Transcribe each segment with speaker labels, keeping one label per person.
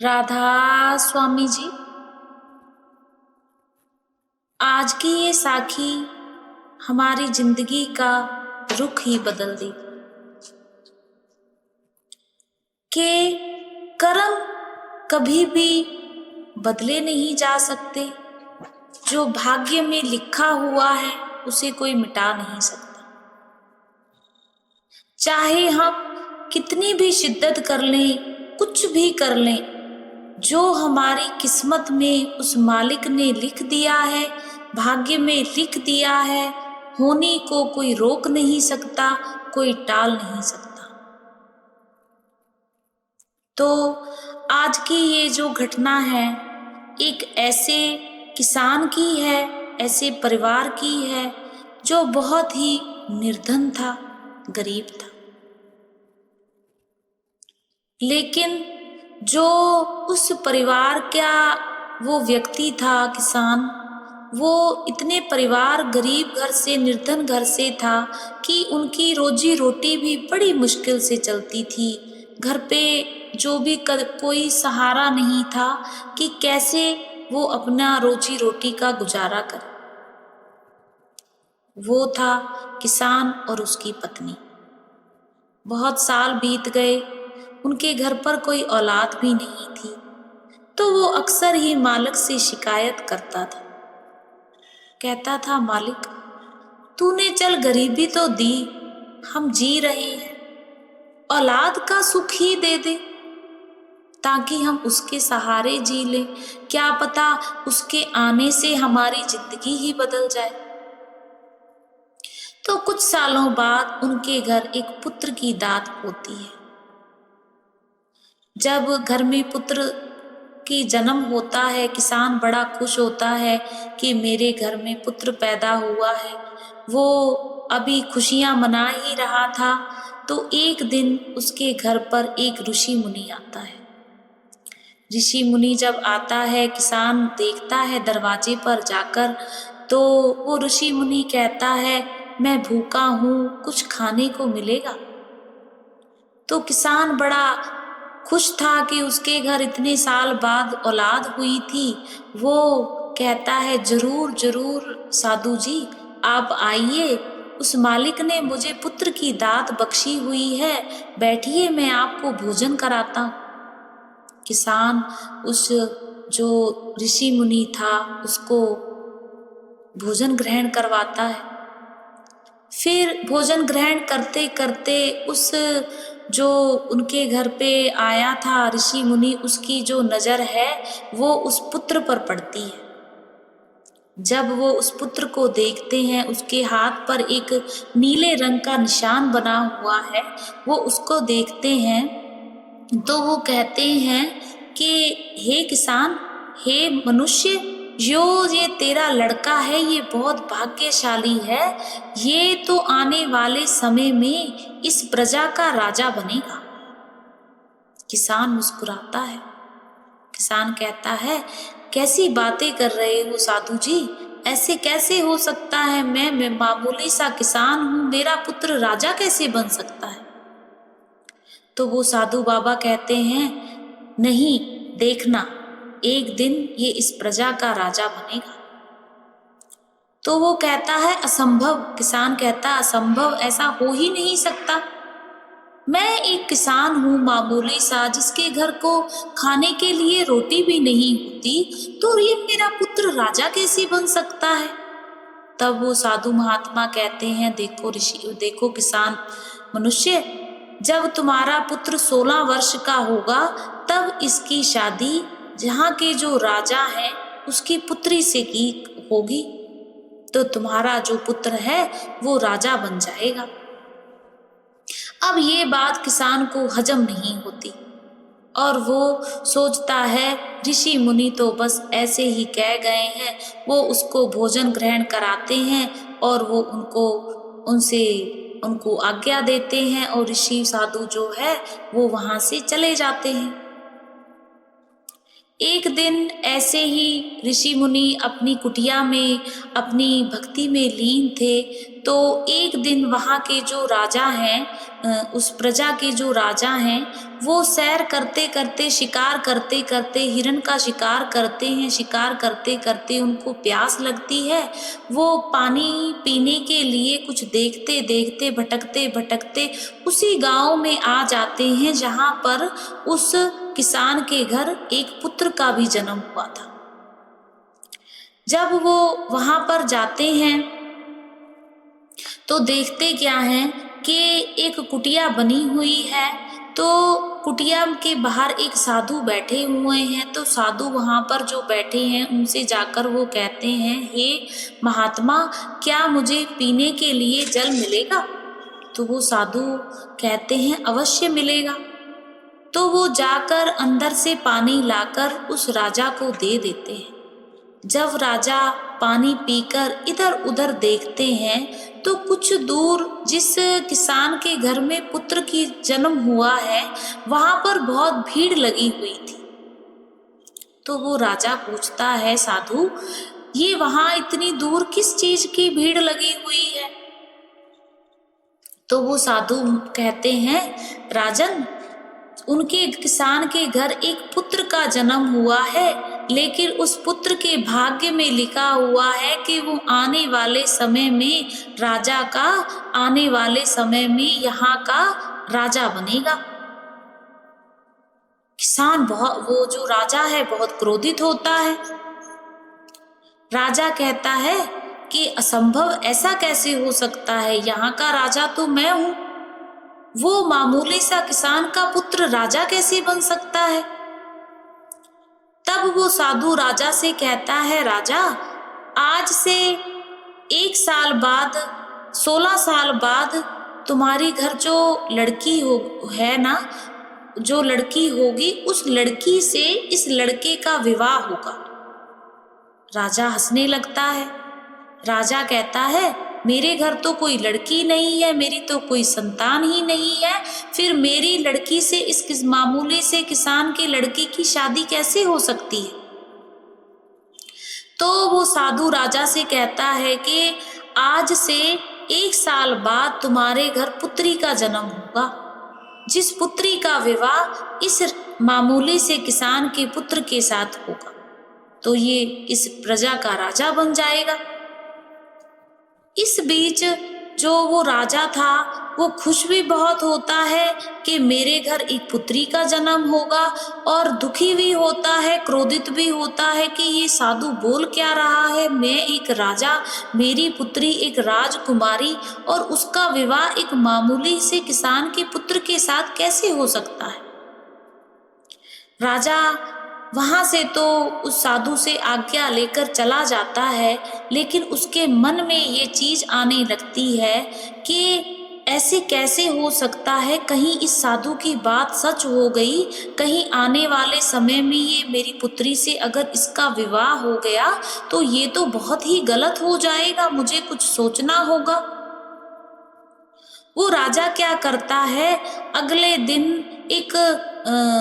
Speaker 1: राधा स्वामी जी, आज की ये साखी हमारी जिंदगी का रुख ही बदल दी कि कर्म कभी भी बदले नहीं जा सकते। जो भाग्य में लिखा हुआ है उसे कोई मिटा नहीं सकता। चाहे हम कितनी भी शिद्दत कर लें, कुछ भी कर लें, जो हमारी किस्मत में उस मालिक ने लिख दिया है, भाग्य में लिख दिया है, होने को कोई रोक नहीं सकता, कोई टाल नहीं सकता। तो आज की ये जो घटना है एक ऐसे किसान की है, ऐसे परिवार की है जो बहुत ही निर्धन था, गरीब था। लेकिन जो उस परिवार का वो व्यक्ति था, किसान, वो इतने परिवार गरीब घर से, निर्धन घर से था कि उनकी रोजी रोटी भी बड़ी मुश्किल से चलती थी। घर पे जो भी कोई सहारा नहीं था कि कैसे वो अपना रोजी रोटी का गुजारा करे। वो था किसान और उसकी पत्नी। बहुत साल बीत गए, उनके घर पर कोई औलाद भी नहीं थी। तो वो अक्सर ही मालिक से शिकायत करता था। कहता था, मालिक तूने चल गरीबी तो दी, हम जी रहे हैं, औलाद का सुख ही दे दे ताकि हम उसके सहारे जी लें। क्या पता उसके आने से हमारी जिंदगी ही बदल जाए। तो कुछ सालों बाद उनके घर एक पुत्र की दात होती है। जब घर में पुत्र की जन्म होता है, किसान बड़ा खुश होता है कि मेरे घर में पुत्र पैदा हुआ है। वो अभी खुशियां मना ही रहा था तो एक दिन उसके घर पर एक ऋषि मुनि आता है। ऋषि मुनि जब आता है, किसान देखता है दरवाजे पर जाकर, तो वो ऋषि मुनि कहता है, मैं भूखा हूँ, कुछ खाने को मिलेगा? तो किसान बड़ा खुश था कि उसके घर इतने साल बाद औलाद हुई थी। वो कहता है, जरूर जरूर साधु जी, आप आइए, उस मालिक ने मुझे पुत्र की दात बख्शी हुई है, बैठिए, मैं आपको भोजन कराता हूँ। किसान उस जो ऋषि मुनि था उसको भोजन ग्रहण करवाता है। फिर भोजन ग्रहण करते करते उस जो उनके घर पे आया था ऋषि मुनि, उसकी जो नजर है वो उस पुत्र पर पड़ती है। जब वो उस पुत्र को देखते हैं, उसके हाथ पर एक नीले रंग का निशान बना हुआ है, वो उसको देखते हैं तो वो कहते हैं कि हे किसान, हे मनुष्य, ये तेरा लड़का है, ये बहुत भाग्यशाली है, ये तो आने वाले समय में इस प्रजा का राजा बनेगा। किसान मुस्कुराता है। किसान कहता है, कैसी बातें कर रहे हो साधु जी, ऐसे कैसे हो सकता है? मैं मामूली सा किसान हूं, मेरा पुत्र राजा कैसे बन सकता है? तो वो साधु बाबा कहते हैं, नहीं, देखना, एक दिन ये इस प्रजा का राजा बनेगा। तो वो कहता है, असंभव। किसान कहता, असंभव, ऐसा हो ही नहीं सकता। मैं एक किसान हूँ मामूली सा, जिसके घर को खाने के लिए रोटी भी नहीं होती, तो ये मेरा पुत्र राजा कैसे बन सकता है? तब वो साधु महात्मा कहते हैं, देखो ऋषि, देखो किसान मनुष्य, जब तुम्हारा पुत्र 16 वर्ष का होगा तब इसकी शादी जहाँ के जो राजा है उसकी पुत्री से की होगी, तो तुम्हारा जो पुत्र है वो राजा बन जाएगा। अब ये बात किसान को हजम नहीं होती और वो सोचता है, ऋषि मुनि तो बस ऐसे ही कह गए हैं। वो उसको भोजन ग्रहण कराते हैं और वो उनको आज्ञा देते हैं और ऋषि साधु जो है वो वहां से चले जाते हैं। एक दिन ऐसे ही ऋषि मुनि अपनी कुटिया में अपनी भक्ति में लीन थे, तो एक दिन वहां के जो राजा हैं उस प्रजा के जो राजा हैं वो सैर करते करते, शिकार करते करते हिरण का शिकार करते हैं। शिकार करते करते उनको प्यास लगती है। वो पानी पीने के लिए कुछ देखते देखते, भटकते भटकते उसी गांव में आ जाते हैं जहां पर उस किसान के घर एक पुत्र का भी जन्म हुआ था। जब वो वहां पर जाते हैं तो देखते क्या है कि एक कुटिया बनी हुई है। तो कुटिया के बाहर एक साधु बैठे हुए हैं। तो साधु वहां पर जो बैठे हैं उनसे जाकर वो कहते हैं, हे महात्मा, क्या मुझे पीने के लिए जल मिलेगा? तो वो साधु कहते हैं, अवश्य मिलेगा। तो वो जाकर अंदर से पानी लाकर उस राजा को दे देते हैं। जब राजा पानी पीकर इधर उधर देखते हैं तो कुछ दूर जिस किसान के घर में पुत्र की जन्म हुआ है वहां पर बहुत भीड़ लगी हुई थी। तो वो राजा पूछता है, साधु, ये वहां इतनी दूर किस चीज की भीड़ लगी हुई है? तो वो साधु कहते हैं, राजन, उनके किसान के घर एक पुत्र का जन्म हुआ है, लेकिन उस पुत्र के भाग्य में लिखा हुआ है कि वो आने वाले समय में राजा का, आने वाले समय में यहाँ का राजा बनेगा। किसान बहुत, वो जो राजा है बहुत क्रोधित होता है। राजा कहता है कि असंभव, ऐसा कैसे हो सकता है? यहाँ का राजा तो मैं हूँ, वो मामूली सा किसान का पुत्र राजा कैसे बन सकता है? तब वो साधु राजा से कहता है, राजा, आज से 1 साल बाद, 16 साल बाद तुम्हारी घर जो लड़की है ना, जो लड़की होगी, उस लड़की से इस लड़के का विवाह होगा। राजा हंसने लगता है। राजा कहता है, मेरे घर तो कोई लड़की नहीं है, मेरी तो कोई संतान ही नहीं है, फिर मेरी लड़की से इस मामूली से किसान के लड़के की शादी कैसे हो सकती है? तो वो साधु राजा से कहता है कि आज से 1 साल बाद तुम्हारे घर पुत्री का जन्म होगा, जिस पुत्री का विवाह इस मामूली से किसान के पुत्र के साथ होगा, तो ये इस प्रजा का राजा बन जाएगा। इस बीच जो वो राजा था वो खुश भी बहुत होता है कि मेरे घर एक पुत्री का जन्म होगा, और दुखी भी होता है, क्रोधित भी होता है कि ये साधु बोल क्या रहा है, मैं एक राजा, मेरी पुत्री एक राजकुमारी, और उसका विवाह एक मामूली से किसान के पुत्र के साथ कैसे हो सकता है? राजा वहां से तो उस साधु से आज्ञा लेकर चला जाता है, लेकिन उसके मन में ये चीज आने लगती है कि ऐसे कैसे हो सकता है, कहीं इस साधु की बात सच हो गई, कहीं आने वाले समय में ये मेरी पुत्री से अगर इसका विवाह हो गया तो ये तो बहुत ही गलत हो जाएगा, मुझे कुछ सोचना होगा। वो राजा क्या करता है, अगले दिन एक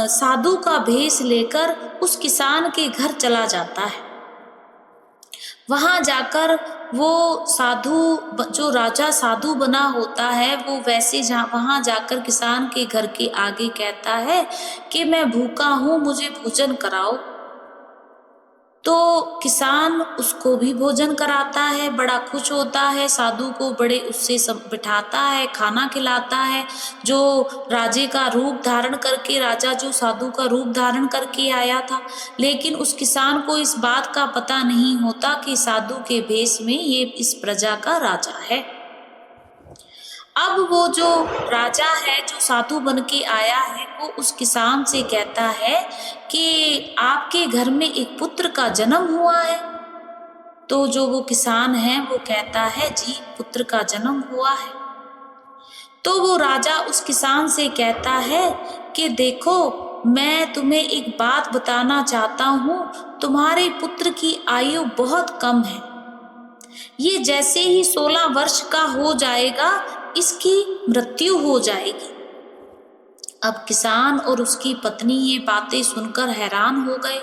Speaker 1: साधु का भेष लेकर उस किसान के घर चला जाता है। वहां जाकर वो साधु, जो राजा साधु बना होता है, वो वैसे वहां जाकर किसान के घर के आगे कहता है कि मैं भूखा हूं, मुझे भोजन कराओ। तो किसान उसको भी भोजन कराता है, बड़ा खुश होता है, साधु को बड़े उससे सब बिठाता है, खाना खिलाता है। जो राजे का रूप धारण करके, राजा जो साधु का रूप धारण करके आया था, लेकिन उस किसान को इस बात का पता नहीं होता कि साधु के भेष में ये इस प्रजा का राजा है। अब वो जो राजा है, जो साधु बन के आया है, वो उस किसान से कहता है कि आपके घर में एक पुत्र का जन्म हुआ है। तो जो वो किसान है वो कहता है, जी पुत्र का जन्म हुआ है। तो वो राजा उस किसान से कहता है कि देखो, मैं तुम्हें एक बात बताना चाहता हूँ, तुम्हारे पुत्र की आयु बहुत कम है, ये जैसे ही 16 वर्ष का हो जाएगा इसकी मृत्यु हो जाएगी। अब किसान और उसकी पत्नी ये बातें सुनकर हैरान हो गए।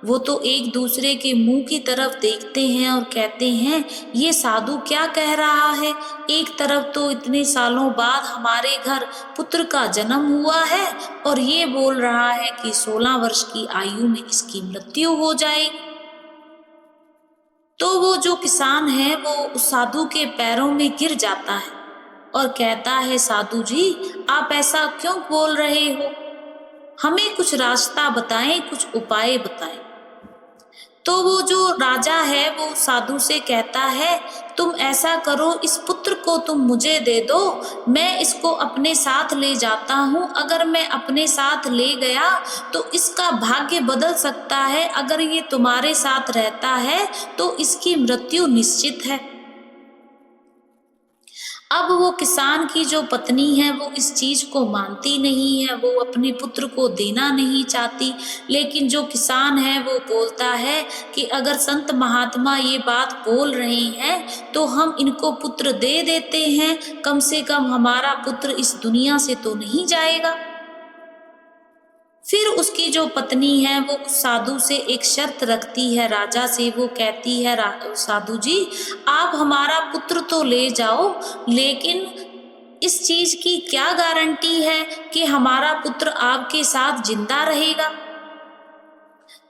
Speaker 1: वो तो एक दूसरे के मुंह की तरफ देखते हैं और कहते हैं, ये साधु क्या कह रहा है। एक तरफ तो इतने सालों बाद हमारे घर पुत्र का जन्म हुआ है और ये बोल रहा है कि 16 वर्ष की आयु में इसकी मृत्यु हो जाएगी। तो वो जो किसान है वो उस साधु के पैरों में गिर जाता है और कहता है, साधु जी आप ऐसा क्यों बोल रहे हो, हमें कुछ रास्ता बताएं, कुछ उपाय बताएं। तो वो जो राजा है वो साधु से कहता है, तुम ऐसा करो, इस पुत्र को तुम मुझे दे दो, मैं इसको अपने साथ ले जाता हूँ। अगर मैं अपने साथ ले गया तो इसका भाग्य बदल सकता है, अगर ये तुम्हारे साथ रहता है तो इसकी मृत्यु निश्चित है। अब वो किसान की जो पत्नी है वो इस चीज को मानती नहीं है, वो अपने पुत्र को देना नहीं चाहती। लेकिन जो किसान है वो बोलता है कि अगर संत महात्मा ये बात बोल रहे हैं तो हम इनको पुत्र दे देते हैं, कम से कम हमारा पुत्र इस दुनिया से तो नहीं जाएगा। फिर उसकी जो पत्नी है वो साधु से एक शर्त रखती है, राजा से। वो कहती है, साधु जी आप हमारा पुत्र तो ले जाओ, लेकिन इस चीज की क्या गारंटी है कि हमारा पुत्र आपके साथ जिंदा रहेगा।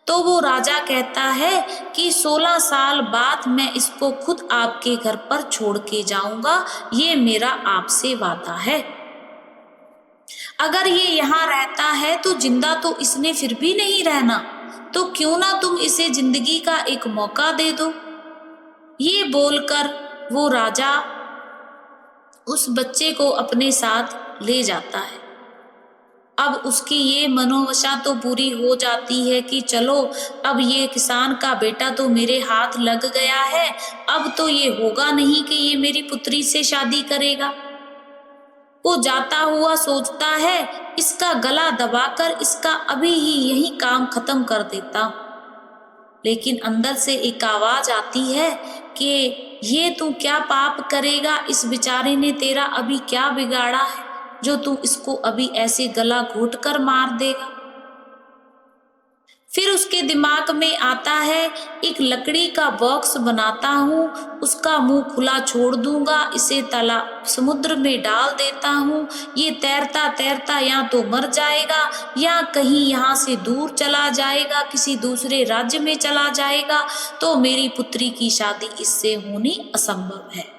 Speaker 1: तो वो राजा कहता है कि 16 साल बाद मैं इसको खुद आपके घर पर छोड़ के जाऊंगा, ये मेरा आपसे वादा है। अगर ये यहाँ रहता है तो जिंदा तो इसने फिर भी नहीं रहना, तो क्यों ना तुम इसे जिंदगी का एक मौका दे दो। ये बोलकर वो राजा उस बच्चे को अपने साथ ले जाता है। अब उसकी ये मनोवशा तो पूरी हो जाती है कि चलो अब ये किसान का बेटा तो मेरे हाथ लग गया है, अब तो ये होगा नहीं कि ये मेरी पुत्री से शादी करेगा। वो जाता हुआ सोचता है, इसका गला दबाकर इसका अभी ही यही काम खत्म कर देता हूं। लेकिन अंदर से एक आवाज आती है कि ये तू क्या पाप करेगा, इस बेचारे ने तेरा अभी क्या बिगाड़ा है जो तू इसको अभी ऐसे गला घोट कर मार देगा। फिर उसके दिमाग में आता है, एक लकड़ी का बॉक्स बनाता हूँ, उसका मुंह खुला छोड़ दूंगा, इसे तालाब समुद्र में डाल देता हूँ, ये तैरता तैरता या तो मर जाएगा या कहीं यहाँ से दूर चला जाएगा, किसी दूसरे राज्य में चला जाएगा, तो मेरी पुत्री की शादी इससे होनी असंभव है।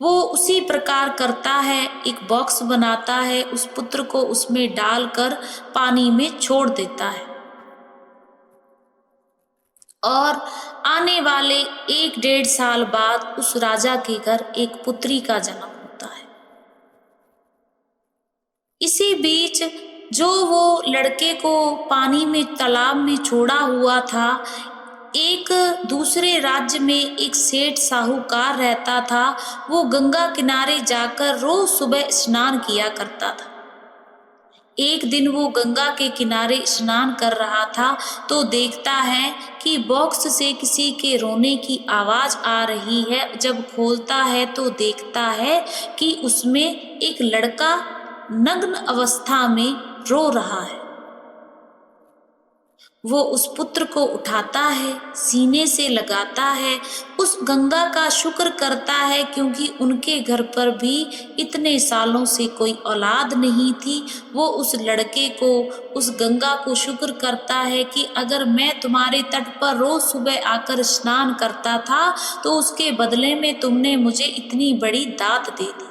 Speaker 1: वो उसी प्रकार करता है, एक बॉक्स बनाता है, उस पुत्र को उसमें डालकर पानी में छोड़ देता है और आने वाले 1-1.5 साल बाद उस राजा के घर एक पुत्री का जन्म होता है। इसी बीच जो वो लड़के को पानी में तालाब में छोड़ा हुआ था, एक दूसरे राज्य में एक सेठ साहूकार रहता था। वो गंगा किनारे जाकर रोज सुबह स्नान किया करता था। एक दिन वो गंगा के किनारे स्नान कर रहा था तो देखता है कि बॉक्स से किसी के रोने की आवाज आ रही है। जब खोलता है तो देखता है कि उसमें एक लड़का नग्न अवस्था में रो रहा है। वो उस पुत्र को उठाता है, सीने से लगाता है, उस गंगा का शुक्र करता है, क्योंकि उनके घर पर भी इतने सालों से कोई औलाद नहीं थी। वो उस लड़के को, उस गंगा को शुक्र करता है कि अगर मैं तुम्हारे तट पर रोज सुबह आकर स्नान करता था तो उसके बदले में तुमने मुझे इतनी बड़ी दात दे दी।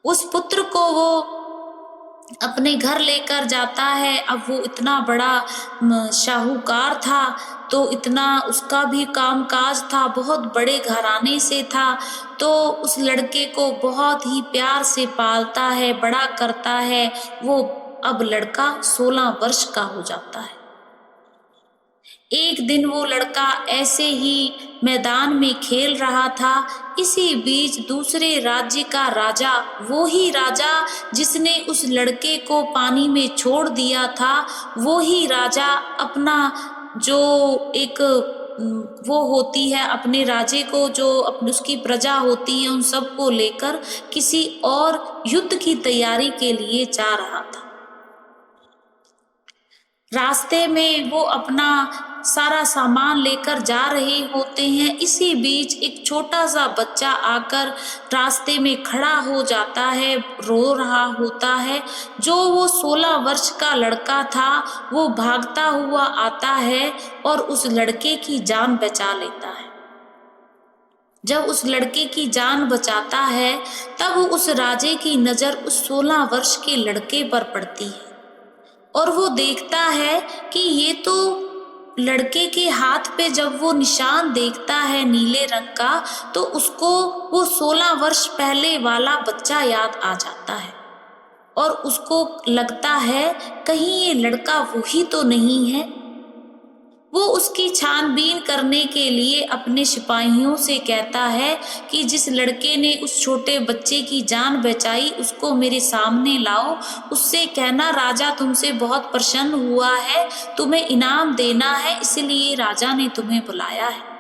Speaker 1: उस पुत्र को वो अपने घर लेकर जाता है। अब वो इतना बड़ा शाहूकार था तो इतना उसका भी कामकाज था, बहुत बड़े घराने से था, तो उस लड़के को बहुत ही प्यार से पालता है, बड़ा करता है। वो अब लड़का 16 वर्ष का हो जाता है। एक दिन वो लड़का ऐसे ही मैदान में खेल रहा था। इसी बीच दूसरे राज्य का राजा, वो ही राजा जिसने उस लड़के को पानी में छोड़ दिया था, वो ही राजा अपना जो एक वो होती है, अपने राजे को जो अपनी उसकी प्रजा होती है, उन सबको लेकर किसी और युद्ध की तैयारी के लिए जा रहा था। रास्ते में वो अपना सारा सामान लेकर जा रहे होते हैं। इसी बीच एक छोटा सा बच्चा आकर रास्ते में खड़ा हो जाता है, रो रहा होता है। जो वो 16 वर्ष का लड़का था वो भागता हुआ आता है और उस लड़के की जान बचा लेता है। जब उस लड़के की जान बचाता है तब उस राजे की नजर उस 16 वर्ष के लड़के पर पड़ती है और वो देखता है कि ये तो लड़के के हाथ पे जब वो निशान देखता है नीले रंग का तो उसको वो 16 वर्ष पहले वाला बच्चा याद आ जाता है और उसको लगता है कहीं ये लड़का वही तो नहीं है। वो उसकी छानबीन करने के लिए अपने सिपाहियों से कहता है कि जिस लड़के ने उस छोटे बच्चे की जान बचाई उसको मेरे सामने लाओ, उससे कहना राजा तुमसे बहुत प्रसन्न हुआ है, तुम्हें इनाम देना है, इसलिए राजा ने तुम्हें बुलाया है।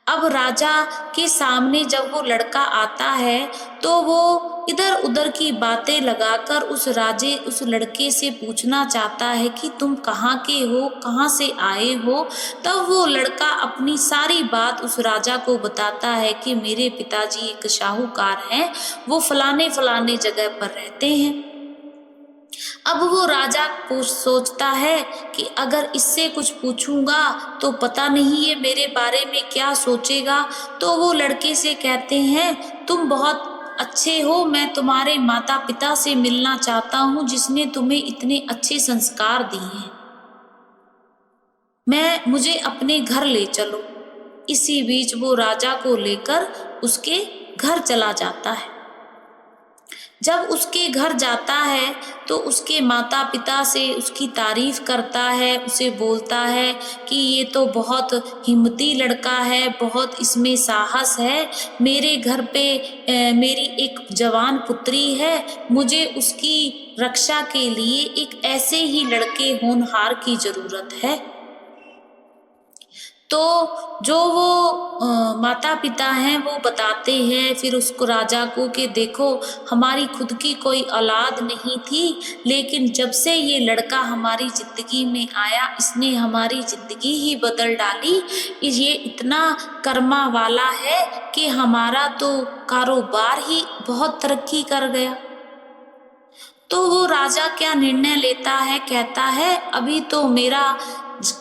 Speaker 1: अब राजा के सामने जब वो लड़का आता है तो वो इधर उधर की बातें लगाकर उस लड़के से पूछना चाहता है कि तुम कहाँ के हो, कहाँ से आए हो। तब वो लड़का अपनी सारी बात उस राजा को बताता है कि मेरे पिताजी एक साहूकार हैं, वो फलाने फलाने जगह पर रहते हैं। अब वो राजा सोचता है कि अगर इससे कुछ पूछूंगा तो पता नहीं ये मेरे बारे में क्या सोचेगा। तो वो लड़के से कहते हैं तुम बहुत अच्छे हो, मैं तुम्हारे माता पिता से मिलना चाहता हूँ जिसने तुम्हें इतने अच्छे संस्कार दिए हैं, मुझे अपने घर ले चलो। इसी बीच वो राजा को लेकर उसके घर चला जाता है। जब उसके घर जाता है तो उसके माता पिता से उसकी तारीफ करता है, उसे बोलता है कि ये तो बहुत हिम्मती लड़का है, बहुत इसमें साहस है। मेरे घर पे मेरी एक जवान पुत्री है, मुझे उसकी रक्षा के लिए एक ऐसे ही लड़के होनहार की जरूरत है। तो जो वो माता पिता हैं वो बताते हैं फिर उसको राजा को कि देखो हमारी खुद की कोई औलाद नहीं थी, लेकिन जब से ये लड़का हमारी जिंदगी में आया इसने हमारी जिंदगी ही बदल डाली। ये इतना कर्मा वाला है कि हमारा तो कारोबार ही बहुत तरक्की कर गया। तो वो राजा क्या निर्णय लेता है, कहता है अभी तो मेरा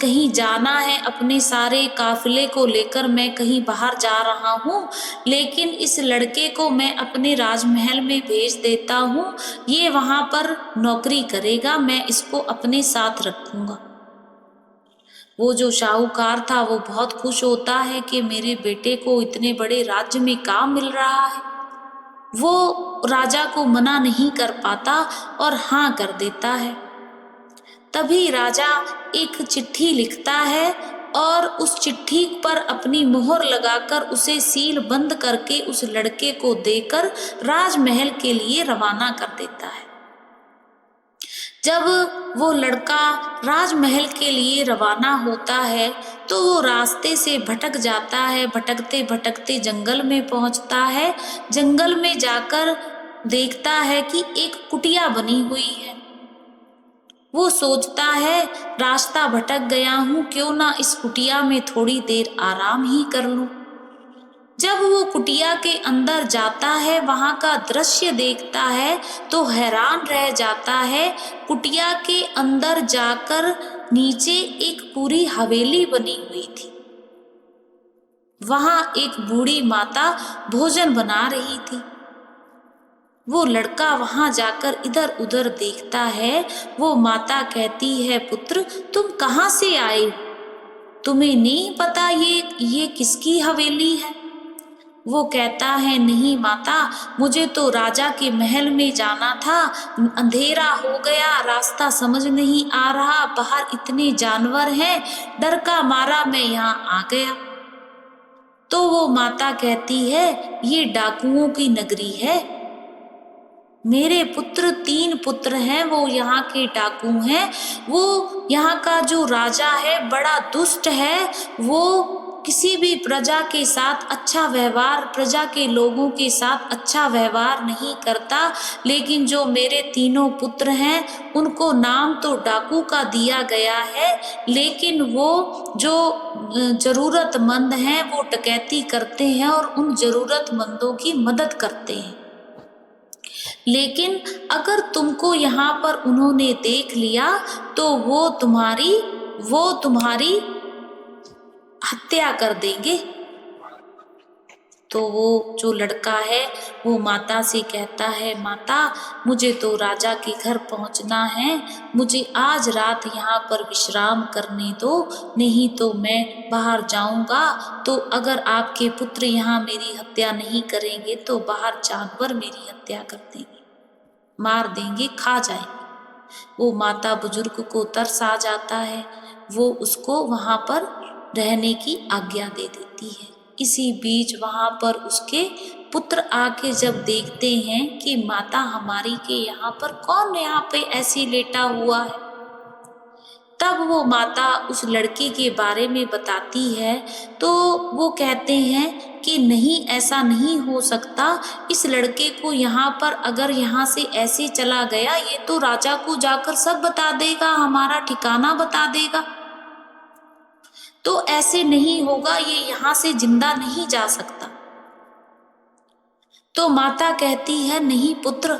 Speaker 1: कहीं जाना है, अपने सारे काफिले को लेकर मैं कहीं बाहर जा रहा हूँ, लेकिन इस लड़के को मैं अपने राजमहल में भेज देता हूँ, ये वहां पर नौकरी करेगा, मैं इसको अपने साथ रखूंगा। वो जो साहूकार था वो बहुत खुश होता है कि मेरे बेटे को इतने बड़े राज्य में काम मिल रहा है। वो राजा को मना नहीं कर पाता और हाँ कर देता है। तभी राजा एक चिट्ठी लिखता है और उस चिट्ठी पर अपनी मोहर लगाकर उसे सील बंद करके उस लड़के को देकर राजमहल के लिए रवाना कर देता है। जब वो लड़का राजमहल के लिए रवाना होता है तो वो रास्ते से भटक जाता है, भटकते भटकते जंगल में पहुंचता है। जंगल में जाकर देखता है कि एक कुटिया बनी हुई है। वो सोचता है रास्ता भटक गया हूँ, क्यों ना इस कुटिया में थोड़ी देर आराम ही कर लूं। जब वो कुटिया के अंदर जाता है, वहां का दृश्य देखता है तो हैरान रह जाता है। कुटिया के अंदर जाकर नीचे एक पूरी हवेली बनी हुई थी। वहां एक बूढ़ी माता भोजन बना रही थी। वो लड़का वहां जाकर इधर उधर देखता है। वो माता कहती है पुत्र तुम कहाँ से आए, तुम्हें नहीं पता ये किसकी हवेली है? वो कहता है नहीं माता, मुझे तो राजा के महल में जाना था, अंधेरा हो गया, रास्ता समझ नहीं आ रहा, बाहर इतने जानवर हैं, डर का मारा मैं यहाँ आ गया। तो वो माता कहती है ये डाकुओं की नगरी है, मेरे पुत्र 3 पुत्र हैं, वो यहाँ के डाकू हैं। वो यहाँ का जो राजा है बड़ा दुष्ट है, वो किसी भी प्रजा के साथ अच्छा व्यवहार, प्रजा के लोगों के साथ अच्छा व्यवहार नहीं करता, लेकिन जो मेरे तीनों पुत्र हैं उनको नाम तो डाकू का दिया गया है, लेकिन वो जो जरूरतमंद हैं वो डकैती करते हैं और उन जरूरतमंदों की मदद करते हैं। लेकिन अगर तुमको यहाँ पर उन्होंने देख लिया तो वो तुम्हारी हत्या कर देंगे। तो वो जो लड़का है वो माता से कहता है, माता मुझे तो राजा के घर पहुंचना है, मुझे आज रात यहाँ पर विश्राम करने दो, नहीं तो मैं बाहर जाऊंगा तो अगर आपके पुत्र यहाँ मेरी हत्या नहीं करेंगे तो बाहर जानवर मेरी हत्या कर देंगे, मार देंगे, खा जाएंगे। वो माता बुजुर्ग को तरस आ जाता है, वो उसको वहां पर रहने की आज्ञा दे देती है। इसी बीच वहां पर उसके पुत्र आके जब देखते हैं कि माता हमारी के यहाँ पर कौन यहाँ पे ऐसे लेटा हुआ है, तब वो माता उस लड़के के बारे में बताती है। तो वो कहते हैं कि नहीं, ऐसा नहीं हो सकता, इस लड़के को यहाँ पर अगर यहाँ से ऐसे चला गया ये तो राजा को जाकर सब बता देगा, हमारा ठिकाना बता देगा, तो ऐसे नहीं होगा, ये यहाँ से जिंदा नहीं जा सकता। तो माता कहती है, नहीं पुत्र,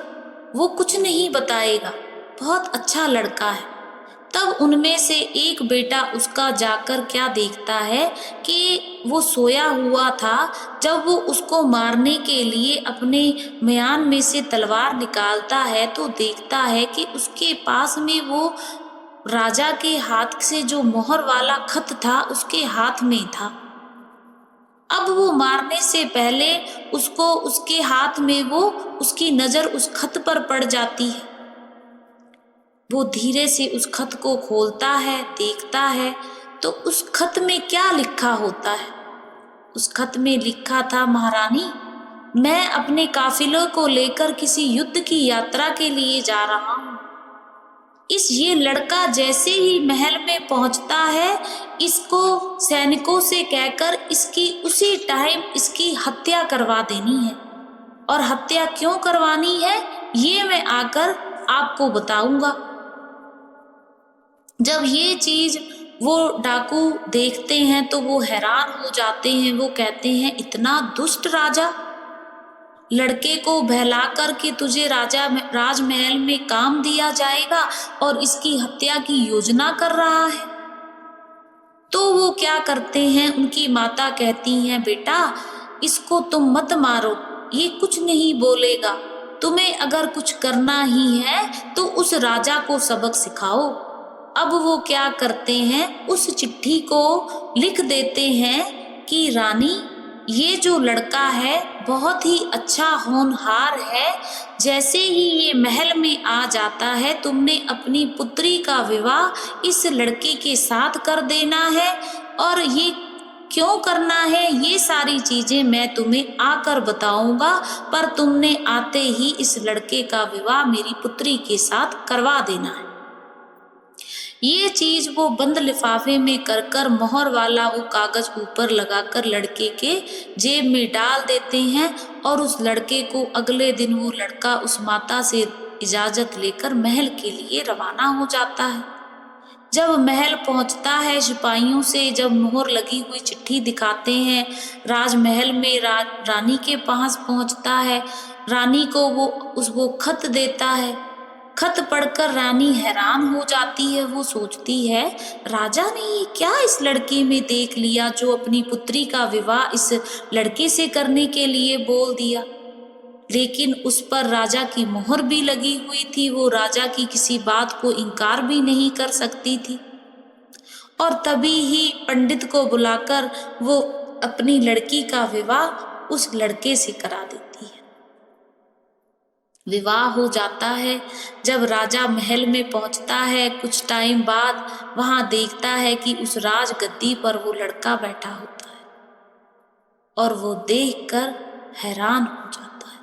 Speaker 1: वो कुछ नहीं बताएगा, बहुत अच्छा लड़का है। तब उनमें से एक बेटा उसका जाकर क्या देखता है कि वो सोया हुआ था। जब वो उसको मारने के लिए अपने म्यान में से तलवार निकालता है तो देखता है कि उसके पास में वो राजा के हाथ से जो मोहर वाला खत था उसके हाथ में था। अब वो मारने से पहले उसको उसके हाथ में उसकी नजर उस खत पर पड़ जाती है। वो धीरे से उस खत को खोलता है, देखता है तो उस खत में क्या लिखा होता है। उस खत में लिखा था, महारानी मैं अपने काफिलों को लेकर किसी युद्ध की यात्रा के लिए जा रहा हूँ। ये लड़का जैसे ही महल में पहुंचता है, इसको सैनिकों से कहकर इसकी उसी टाइम इसकी हत्या करवा देनी है। और हत्या क्यों करवानी है ये मैं आकर आपको बताऊंगा। जब ये चीज वो डाकू देखते हैं तो वो हैरान हो जाते हैं। वो कहते हैं, इतना दुष्ट राजा, लड़के को बहला कर के तुझे राजमहल में काम दिया जाएगा और इसकी हत्या की योजना कर रहा है। तो वो क्या करते हैं, उनकी माता कहती हैं, बेटा इसको तुम मत मारो, ये कुछ नहीं बोलेगा, तुम्हें अगर कुछ करना ही है तो उस राजा को सबक सिखाओ। अब वो क्या करते हैं, उस चिट्ठी को लिख देते हैं कि रानी ये जो लड़का है बहुत ही अच्छा होनहार है, जैसे ही ये महल में आ जाता है तुमने अपनी पुत्री का विवाह इस लड़के के साथ कर देना है। और ये क्यों करना है ये सारी चीजें मैं तुम्हें आकर बताऊंगा, पर तुमने आते ही इस लड़के का विवाह मेरी पुत्री के साथ करवा देना है। ये चीज वो बंद लिफाफे में कर मोहर वाला वो कागज ऊपर लगाकर लड़के के जेब में डाल देते हैं। और उस लड़के को अगले दिन वो लड़का उस माता से इजाजत लेकर महल के लिए रवाना हो जाता है। जब महल पहुंचता है, सिपाहियों से जब मोहर लगी हुई चिट्ठी दिखाते हैं, राजमहल में रानी के पास पहुंचता है, रानी को वो खत देता है। खत पढ़कर रानी हैरान हो जाती है। वो सोचती है, राजा ने ये क्या इस लड़के में देख लिया जो अपनी पुत्री का विवाह इस लड़के से करने के लिए बोल दिया। लेकिन उस पर राजा की मोहर भी लगी हुई थी, वो राजा की किसी बात को इनकार भी नहीं कर सकती थी। और तभी ही पंडित को बुलाकर वो अपनी लड़की का विवाह उस लड़के से करा देती है। विवाह हो जाता है। जब राजा महल में पहुंचता है, कुछ टाइम बाद वहां देखता है कि उस राजगद्दी पर वो लड़का बैठा होता है और वो देखकर हैरान हो जाता है।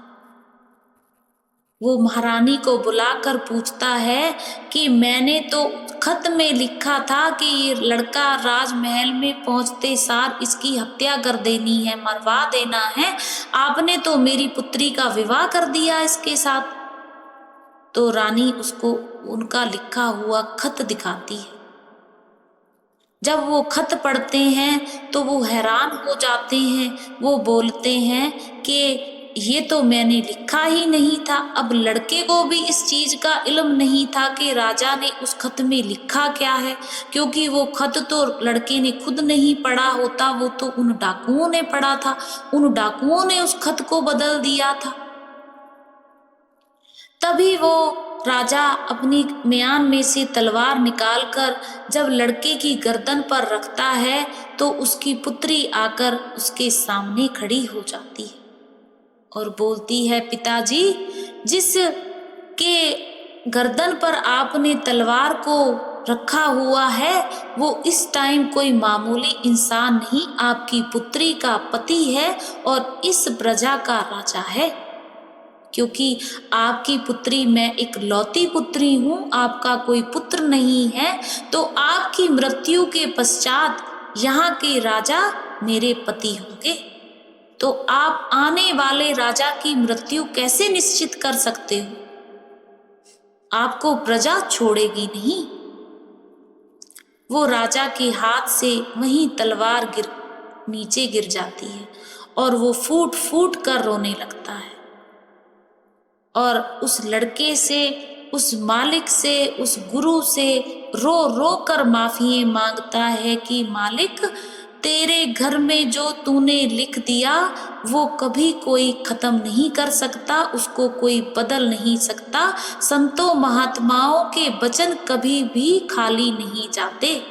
Speaker 1: वो महारानी को बुलाकर पूछता है कि मैंने तो खत में लिखा था कि ये लड़का राजमहल में पहुंचते सार इसकी हत्या कर देनी है, मरवा देना है, आपने तो मेरी पुत्री का विवाह कर दिया इसके साथ। तो रानी उसको उनका लिखा हुआ खत दिखाती है। जब वो खत पढ़ते हैं तो वो हैरान हो जाते हैं। वो बोलते हैं कि ये तो मैंने लिखा ही नहीं था। अब लड़के को भी इस चीज का इल्म नहीं था कि राजा ने उस खत में लिखा क्या है, क्योंकि वो खत तो लड़के ने खुद नहीं पढ़ा होता, वो तो उन डाकुओं ने पढ़ा था। उन डाकुओं ने उस खत को बदल दिया था। तभी वो राजा अपनी म्यान में से तलवार निकालकर जब लड़के की गर्दन पर रखता है तो उसकी पुत्री आकर उसके सामने खड़ी हो जाती है और बोलती है, पिताजी, जिस के गर्दन पर आपने तलवार को रखा हुआ है वो इस टाइम कोई मामूली इंसान नहीं, आपकी पुत्री का पति है और इस प्रजा का राजा है। क्योंकि आपकी पुत्री, मैं एक लौती पुत्री हूँ, आपका कोई पुत्र नहीं है, तो आपकी मृत्यु के पश्चात यहाँ के राजा मेरे पति होंगे। तो आप आने वाले राजा की मृत्यु कैसे निश्चित कर सकते हो? आपको प्रजा छोड़ेगी नहीं। वो राजा के हाथ से वहीं तलवार नीचे गिर जाती है और वो फूट फूट कर रोने लगता है और उस लड़के से, उस मालिक से, उस गुरु से रो रो कर माफी मांगता है कि मालिक, तेरे घर में जो तूने लिख दिया वो कभी कोई खत्म नहीं कर सकता, उसको कोई बदल नहीं सकता। संतों महात्माओं के वचन कभी भी खाली नहीं जाते।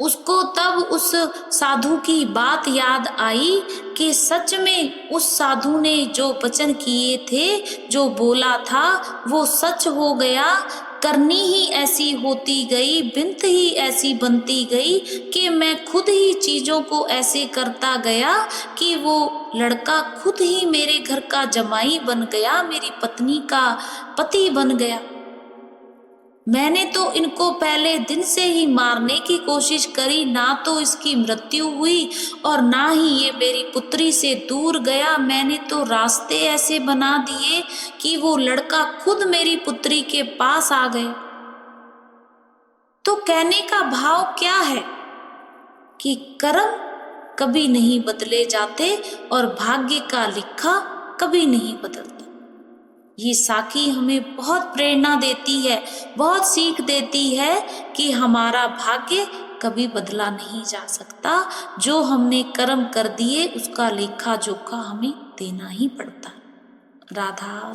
Speaker 1: उसको तब उस साधु की बात याद आई कि सच में उस साधु ने जो वचन किए थे, जो बोला था, वो सच हो गया। करनी ही ऐसी होती गई, बिंत ही ऐसी बनती गई कि मैं खुद ही चीजों को ऐसे करता गया कि वो लड़का खुद ही मेरे घर का जमाई बन गया, मेरी पत्नी का पति बन गया। मैंने तो इनको पहले दिन से ही मारने की कोशिश करी, ना तो इसकी मृत्यु हुई और ना ही ये मेरी पुत्री से दूर गया। मैंने तो रास्ते ऐसे बना दिए कि वो लड़का खुद मेरी पुत्री के पास आ गए। तो कहने का भाव क्या है कि कर्म कभी नहीं बदले जाते और भाग्य का लिखा कभी नहीं बदलता। ये साखी हमें बहुत प्रेरणा देती है, बहुत सीख देती है कि हमारा भाग्य कभी बदला नहीं जा सकता। जो हमने कर्म कर दिए उसका लेखा जोखा हमें देना ही पड़ता। राधा।